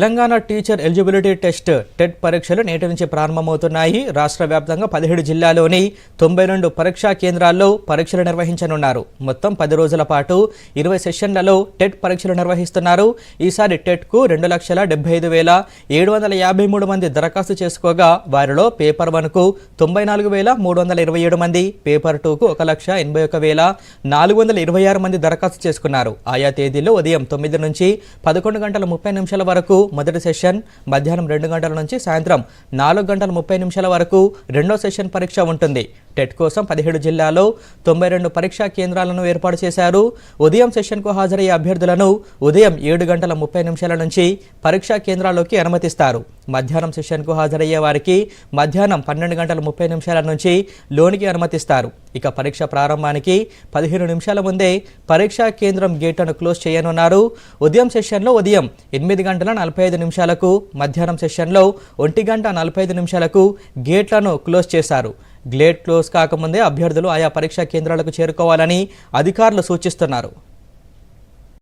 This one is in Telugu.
Telangana teacher eligibility test TET పరీక్షలు నేటి నుంచి ప్రారంభమవుతున్నాయి. రాష్ట్ర వ్యాప్తంగా 17 జిల్లాల్లోని 92 పరీక్షా కేంద్రాల్లో పరీక్షలు నిర్వహించనున్నారు. మొత్తం 10 రోజుల పాటు 20 సెషన్లలో టెట్ పరీక్షలు నిర్వహిస్తున్నారు. ఈసారి టెట్కు 2,75,753 మంది దరఖాస్తు చేసుకోగా వారిలో పేపర్ 1కు 94,327 మంది, పేపర్ 2కు 1,81,426 మంది దరఖాస్తు చేసుకున్నారు. ఆయా తేదీల్లో ఉదయం 9 నుంచి 11 గంటల 30 నిమిషాల వరకు మొదటి సెషన్, మధ్యాహ్నం 2 గంటల నుంచి సాయంత్రం 4 గంటల 30 నిమిషాల వరకు రెండో సెషన్ పరీక్ష ఉంటుంది. టెట్ కోసం 17 జిల్లాల్లో 92 పరీక్షా కేంద్రాలను ఏర్పాటు చేశారు. ఉదయం సెషన్కు హాజరయ్యే అభ్యర్థులను ఉదయం 7 గంటల 30 నిమిషాల నుంచి పరీక్షా కేంద్రాల్లోకి అనుమతిస్తారు. మధ్యాహ్నం సెషన్కు హాజరయ్యే వారికి మధ్యాహ్నం 12 గంటల 30 నిమిషాల నుంచి లోనికి అనుమతిస్తారు. ఇక పరీక్ష ప్రారంభానికి 15 నిమిషాల ముందే పరీక్షా కేంద్రం గేట్లను క్లోజ్ చేయనున్నారు. ఉదయం సెషన్లో ఉదయం 8 గంటల 45 నిమిషాలకు, మధ్యాహ్నం సెషన్లో 1 గంట 45 నిమిషాలకు గేట్లను క్లోజ్ చేశారు. గేట్ క్లోజ్ కాకముందే అభ్యర్థులు ఆయా పరీక్షా కేంద్రాలకు చేరుకోవాలని అధికారులు సూచిస్తున్నారు.